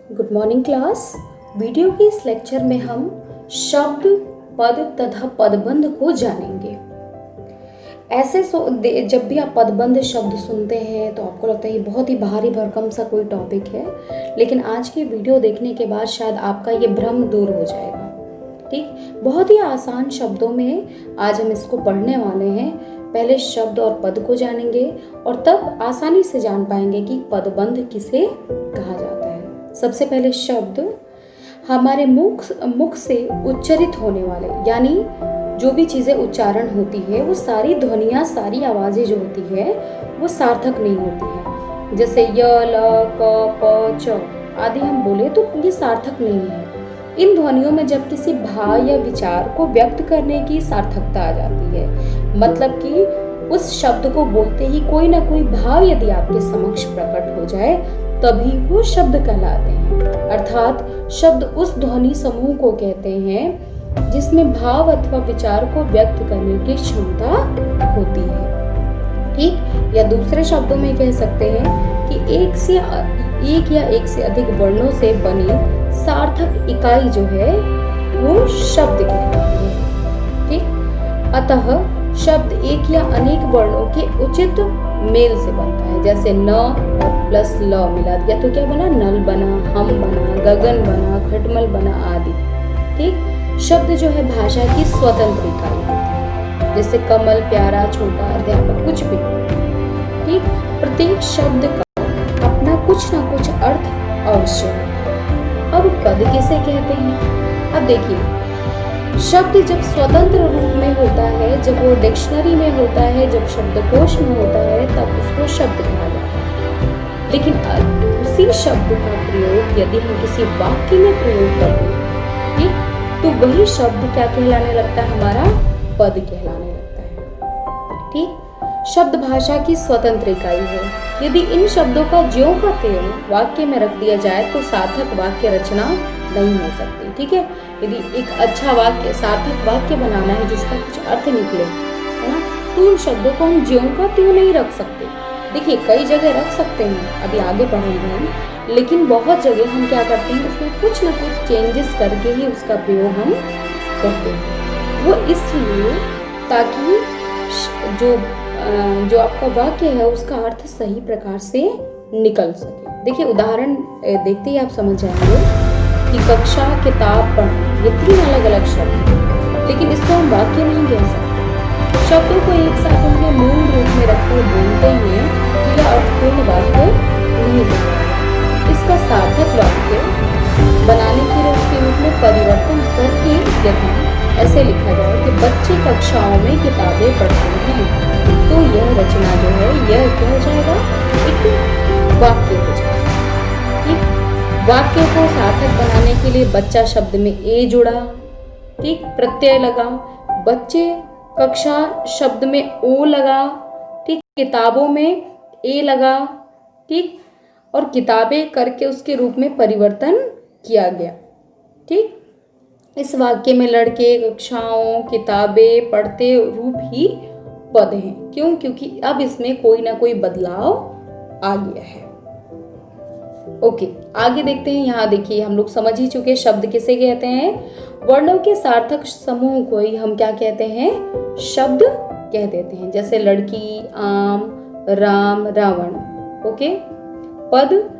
Good morning class. Video के इस lecture में हम शब्द, पद तथा पदबंध को जानेंगे। ऐसे जब भी आप पदबंध शब्द सुनते हैं तो आपको लगता है ये बहुत ही भारी भरकम सा कोई टॉपिक है, लेकिन आज की वीडियो देखने के बाद शायद आपका ये भ्रम दूर हो जाएगा। ठीक, बहुत ही आसान शब्दों में आज हम इसको पढ़ने वाले हैं। पहले शब्द और पद को जानेंगे और तब आसानी से जान पाएंगे कि पदबंध किसे कहा जाता है। सबसे पहले शब्द हमारे मुख से उच्चारित होने वाले, यानी जो भी चीज़ें उच्चारण होती है वो सारी ध्वनियाँ, सारी आवाज़ें जो होती है वो सार्थक नहीं होती है। जैसे य, ल, क, प, च आदि हम बोले तो ये सार्थक नहीं है। इन ध्वनियों में जब किसी भाव या विचार को व्यक्त करने की सार्थकता आ जाती है, मतलब कि उस शब्द को बोलते ही कोई ना कोई भाव यदि आपके समक्ष प्रकट हो जाए तभी वो शब्द कहलाते हैं। अर्थात शब्द उस ध्वनि समूह को कहते हैं जिसमें भाव अथवा विचार को व्यक्त करने की क्षमता होती है। ठीक, या दूसरे शब्दों में कह सकते हैं कि एक या एक से अधिक वर्णों से बनी सार्थक इकाई जो है वो शब्द कहलाती है। ठीक, अतः शब्द एक या अनेक वर्णों के उचित मेल से बनता है। जैसे न और प्लस ल मिला दिया तो क्या बना? नल बना, हम बना, गगन बना, खटमल बना आदि। ठीक, शब्द जो है भाषा की स्वतंत्र इकाई होती है, जैसे कमल, प्यारा, छोटा, अध्यापक, कुछ भी। ठीक, प्रत्येक शब्द का अपना कुछ ना कुछ अर्थ अवश्य है। अब पद किसे कहते हैं? अब देखिए, शब्द जब स्वतंत्र रूप में होता है, जब वो डिक्शनरी में होता है, जब शब्दकोश में होता है, तब उसको शब्द कहा जाता है। लेकिन उसी शब्द का प्रयोग यदि हम किसी वाक्य में प्रयोग करें, ठीक, तो वही शब्द क्या कहलाने लगता है? हमारा पद कहलाने लगता है। ठीक, शब्द भाषा की स्वतंत्र इकाई है। यदि इन शब्दों का ज्यों का त्यों वाक्य में रख दिया जाए तो सार्थक वाक्य रचना नहीं हो सकती। ठीक है, यदि एक अच्छा वाक्य, सार्थक वाक्य बनाना है जिसका कुछ अर्थ निकले, है ना, तो उन शब्दों को हम ज्यों का त्यों नहीं रख सकते। देखिए, कई जगह रख सकते हैं, अभी आगे पढ़ेंगे हम, लेकिन बहुत जगह हम क्या करते हैं, उसमें कुछ ना कुछ चेंजेस करके ही उसका प्रयोग हम करते हैं। वो इसलिए ताकि जो आपका वाक्य है उसका अर्थ सही प्रकार से निकल सके। देखिए, उदाहरण देखते ही आप समझ जाएंगे कि कक्षा, किताब, पढ़ना, ये तीन अलग अलग शब्द हैं, लेकिन इसको हम वाक्य नहीं कह सकते। शब्दों को एक साथ उनके मूल रूप में रखकर बोलते हैं तो यह अर्थपूर्ण वाक्य नहीं बनता। इसका सार्थक वाक्य बनाने के लिए उसके रूप में परिवर्तन करके यदि ऐसे लिखा जाए कि बच्चे कक्षाओं में किताबें पढ़ते हैं, तो यह रचना जो है यह क्या हो जाएगा? एक वाक्य हो जाएगा। ठीक, वाक्य को सार्थक बनाने के लिए बच्चा शब्द में ए जुड़ा, ठीक, प्रत्यय लगा, बच्चे कक्षा शब्द में ओ लगा, ठीक, किताबों में ए लगा, ठीक, और किताबें करके उसके रूप में परिवर्तन किया गया। ठीक, इस वाक्य में लड़के, कक्षाओं, किताबें, पढ़ते रूप ही पद हैं। क्यों? क्योंकि अब इसमें कोई ना कोई बदलाव आ गया है। ओके, आगे देखते हैं। यहाँ देखिए, हम लोग समझ ही चुके शब्द किसे कहते हैं। वर्णों के सार्थक समूह को ही हम क्या कहते हैं? शब्द कह देते हैं। जैसे लड़की, आम, राम, रावण। ओके, पद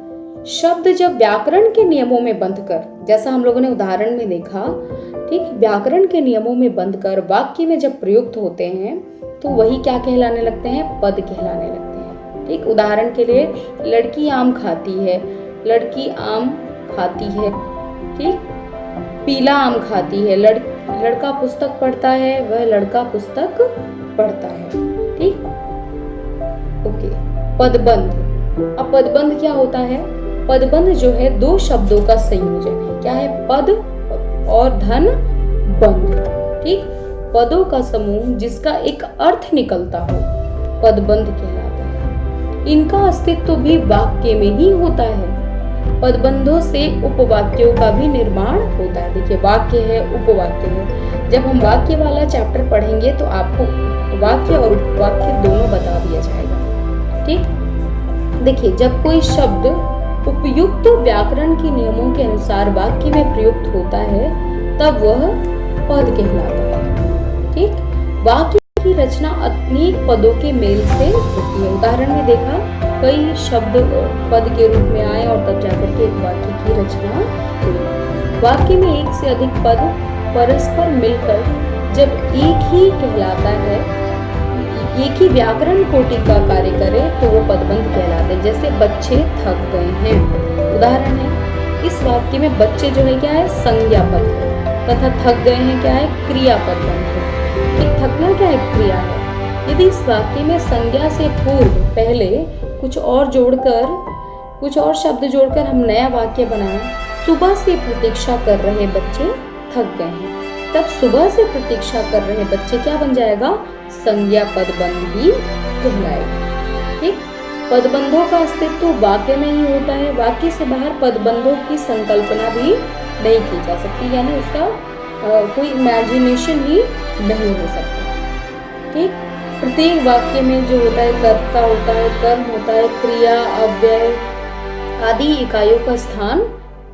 शब्द जब व्याकरण के नियमों में बंधकर, जैसा हम लोगों ने उदाहरण में देखा, ठीक, व्याकरण के नियमों में बंधकर वाक्य में जब प्रयुक्त होते हैं तो वही क्या कहलाने लगते हैं? पद कहलाने लगते हैं। ठीक, उदाहरण के लिए लड़की आम खाती है, लड़की आम खाती है। ठीक, पीला आम खाती है, लड़का पुस्तक पढ़ता है, वह लड़का पुस्तक पढ़ता है। ठीक, ओके, पदबंध। अब पदबंध क्या होता है? पदबंध जो है दो शब्दों का संयोजन है। क्या है? पद और धन बंध। ठीक, पदों का समूह जिसका एक अर्थ निकलता हो पदबंध कहलाता है। इनका अस्तित्व भी वाक्य में ही होता है। पदबंधों से उपवाक्यों का भी निर्माण होता है। देखिए, वाक्य है, उपवाक्य है। जब हम वाक्य वाला चैप्टर पढ़ेंगे तो आपको वाक्य और उपवाक्य दोनों बता दिया जाएगा। ठीक, देखिए, जब कोई शब्द उपयुक्त व्याकरण के नियमों के अनुसार वाक्य में प्रयुक्त होता है तब वह पद कहलाता है। ठीक, वाक्य की रचना अनेक पदों के मेल से होती है। उदाहरण में देखा, कई शब्द पद के रूप में आए और तब जाकर के एक वाक्य की रचना हुई। वाक्य में एक से अधिक पद परस्पर मिलकर जब एक ही कहलाता है, एक ही व्याकरण कोटि का कार्य करे तो वो पदबंध कहलाते हैं। जैसे बच्चे थक गए हैं, उदाहरण है। इस वाक्य में बच्चे जो है क्या है, संज्ञा पद है, तथा थक गए हैं क्या है, क्रियापद बंध है। एक थकना क्या है, क्रिया है। यदि इस वाक्य में संज्ञा से पूर्व पहले कुछ और शब्द जोड़कर हम नया वाक्य बनाएं, सुबह से प्रतीक्षा कर रहे बच्चे थक गए हैं, तब सुबह से प्रतीक्षा कर रहे बच्चे क्या बन जाएगा, संज्ञा पदबंध भी कहलाएगा। ठीक, पदबंधों का अस्तित्व वाक्य में ही होता है। वाक्य से बाहर पदबंधों की संकल्पना भी नहीं की जा सकती, यानी उसका कोई इमेजिनेशन ही नहीं हो सकता। ठीक, प्रत्येक वाक्य में जो होता है कर्ता होता है, कर्म होता है, क्रिया, अव्यय आदि इकाइयों का स्थान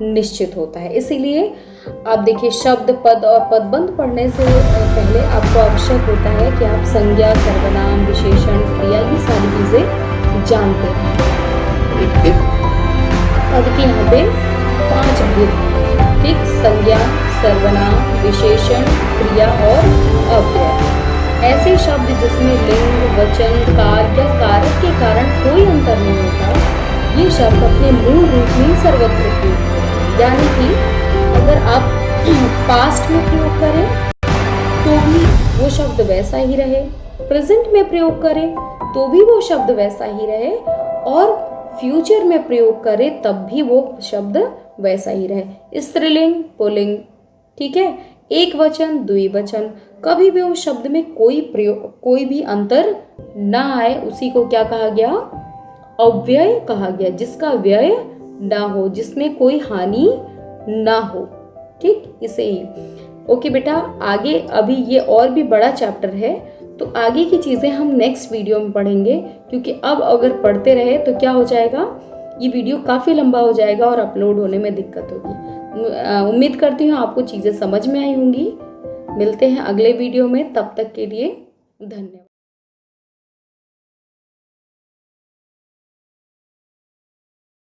निश्चित होता है। इसीलिए आप देखिए, शब्द, पद और पदबंध पढ़ने से पहले आपको आवश्यक होता है कि आप संज्ञा, सर्वनाम, विशेषण, क्रिया, ये सारी चीजें जानते हैं। पद के यहाँ पे 5 भेद, ठीक, संज्ञा, सर्वनाम, विशेषण, क्रिया और अव्यय। ऐसे शब्द जिसमें लिंग, वचन, काल या कारक के कारण कोई अंतर नहीं होता, ये शब्द अपने मूल रूप में सर्वत्र प्रयुक्त होते। यानी कि अगर आप पास्ट में प्रयोग करें तो भी वो शब्द वैसा ही रहे, प्रेजेंट में प्रयोग करें तो भी वो शब्द वैसा ही रहे, और फ्यूचर में प्रयोग करें तब भी वो शब्द वैसा ही रहे। स्त्रीलिंग, पुल्लिंग, ठीक है, एक वचन, द्विवचन, कभी भी उस शब्द में कोई भी अंतर ना आए, उसी को क्या कहा गया, अव्यय कहा गया, जिसका व्यय ना हो, जिसमें कोई हानि ना हो। ठीक, इसे ही। ओके बेटा, आगे अभी ये और भी बड़ा चैप्टर है, तो आगे की चीजें हम नेक्स्ट वीडियो में पढ़ेंगे, क्योंकि अब अगर पढ़ते रहे तो क्या हो जाएगा, ये वीडियो काफी लंबा हो जाएगा और अपलोड होने में दिक्कत होगी। उम्मीद करती हूँ आपको चीजें समझ में आई होंगी। मिलते हैं अगले वीडियो में, तब तक के लिए धन्यवाद।